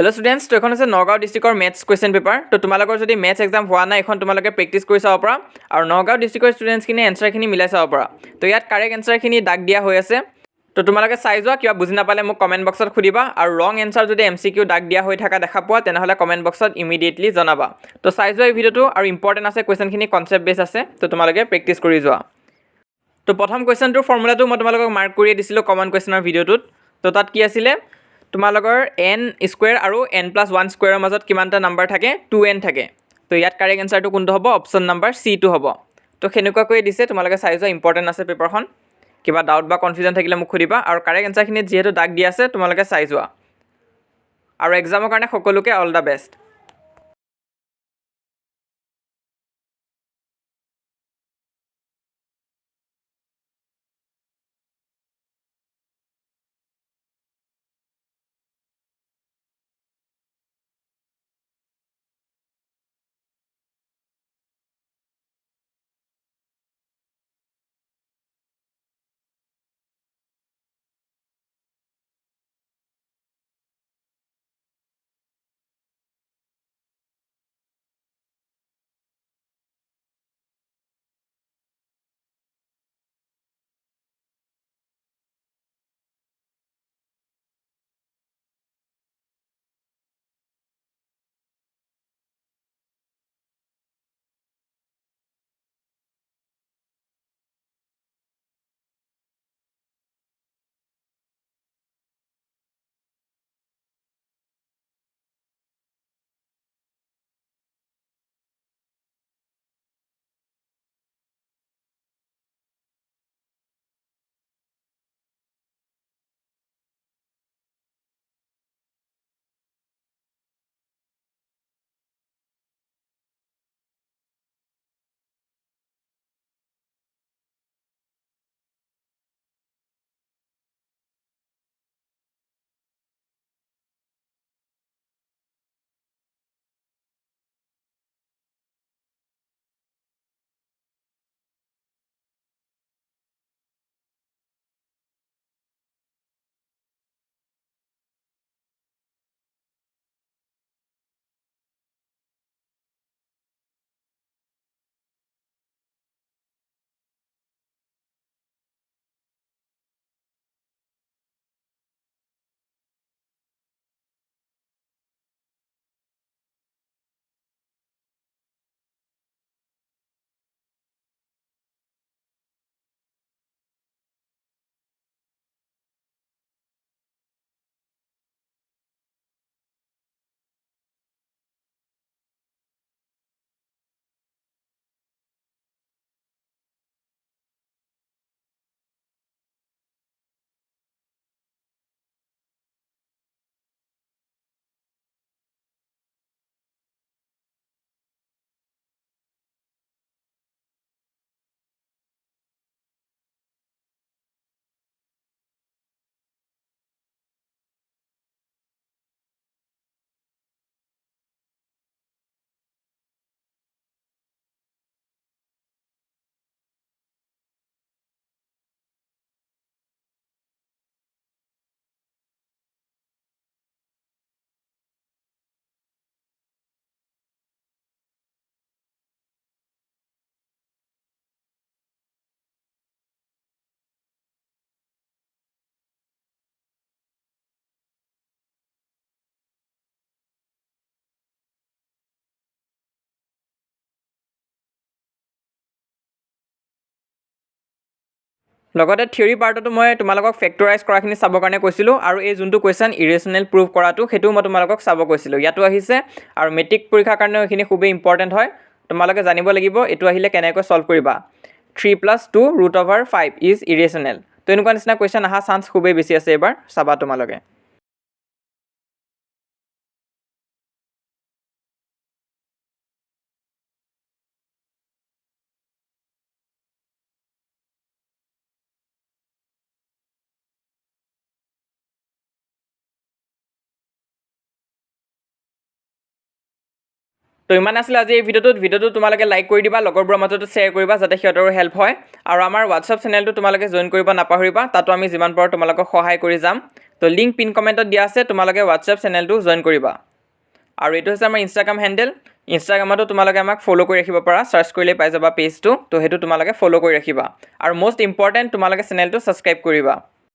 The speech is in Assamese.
হেল্ল' ষ্টুডেণ্টছ, তো এখন আছে নগাঁও ডিষ্ট্ৰিক্টৰ মেথছ কুৱেশ্যন পেপাৰ। তো তোমালোকৰ যদি মেথছ এক্সাম হোৱা নাই, এখন তোমালোকে প্ৰেক্টিছ কৰি চাব পাৰা আৰু নগাঁও ডিষ্ট্ৰিক্টৰ ষ্টুডেণ্টছখিনি এনচাৰখিনি মিলাই চাব পাৰা। তো ইয়াত কাৰেক্ট এনচাৰখিনি দাগ দিয়া হৈ আছে। তো তোমালোকে চাই যোৱা, কিবা বুজি নাপালে মোক কমেণ্ট বক্সত সুধিবা আৰু ৰং এনচাৰ যদি MCQ দাগ দিয়া হৈ থকা দেখা পোৱা তেনেহ'লে কমেণ্ট বক্সত ইমিডিয়েটলি জনাবা। তো চাই যোৱা এই ভিডিঅ'টো, আৰু ইম্পৰ্টেণ্ট আছে কুৱেশ্যনখিনি, কনচেপ্ট বেছ আছে। তো তোমালোকে প্ৰেক্টিছ কৰি যোৱা। তো প্ৰথম কুৱেশ্যনটোৰ ফৰ্মুলাটো মই তোমালোকক মাৰ্ক কৰি দিছিলোঁ কমন কুৱেশ্যনৰ ভিডিঅ'টোত। তো তাত কি আছিলে, তোমালোকৰ n স্কুৱেৰ আৰু n+1 স্কুৱেৰৰ মাজত কিমানটা নাম্বাৰ থাকে, 2n থাকে। তো ইয়াত কাৰেক্ট এনচাৰটো কোনটো হ'ব, অপশ্যন নাম্বাৰ C টো হ'ব। তো সেনেকুৱাকৈ দিছে, তোমালোকে চাই যোৱা, ইম্পৰ্টেণ্ট আছে পেপাৰখন। কিবা ডাউট বা কনফিউজন থাকিলে মোক সুধিবা, আৰু কাৰেক্ট এনচাৰখিনিত যিহেতু দাগ দিয়া আছে তোমালোকে চাই যোৱা। আৰু এক্সামৰ কাৰণে সকলোকে অল দ্য বেষ্ট। লগতে থিয়ৰী পাৰ্টতো মই তোমালোকক ফেক্টৰাইজ কৰাখিনি চাবৰ কাৰণে কৈছিলোঁ, আৰু এই যোনটো কুৱেশ্যন ইৰেশ্যনেল প্ৰুভ কৰাটো সেইটোও মই তোমালোকক চাব কৈছিলোঁ। ইয়াতো আহিছে, আৰু মেট্ৰিক পৰীক্ষাৰ কাৰণেও এইখিনি খুবেই ইম্পৰ্টেণ্ট হয়। তোমালোকে জানিব লাগিব এইটো আহিলে কেনেকৈ ছল্ভ কৰিবা। 3+2√5 ইজ ইৰেশ্যনেল। তো এনেকুৱা নিচিনা কুৱেশ্যন অহা চান্স খুবেই বেছি আছে, এইবাৰ চাবা তোমালোকে। তো ইমান আছিলে আজি এই ভিডিঅ'টো তোমালোকে লাইক কৰি দিবা, লগৰবোৰৰ মাজতো শ্বেয়াৰ কৰিবা যাতে সিহঁতৰো হেল্প হয়। আৰু আমাৰ হোৱাটছআপ চেনেলটো তোমালোকে জইন কৰিব নাপাহৰিবা, তাতো আমি যিমান পাৰোঁ তোমালোকক সহায় কৰি যাম। তো লিংক পিন কমেণ্টত দিয়া আছে, তোমালোকে হোৱাটছআপ চেনেলটো জইন কৰিবা। আৰু এইটো হৈছে আমাৰ ইনষ্টাগ্ৰাম হেণ্ডেল, ইনষ্টাগ্ৰামতো তোমালোকে আমাক ফ'ল' কৰি ৰাখিব পাৰা, চাৰ্চ কৰিলে পাই যাবা পেজটো। তো সেইটো তোমালোকে ফ'ল' কৰি ৰাখিবা। আৰু মষ্ট ইম্পৰ্টেণ্ট তোমালোকে চেনেলটো ছাবস্ক্ৰাইব কৰিবা।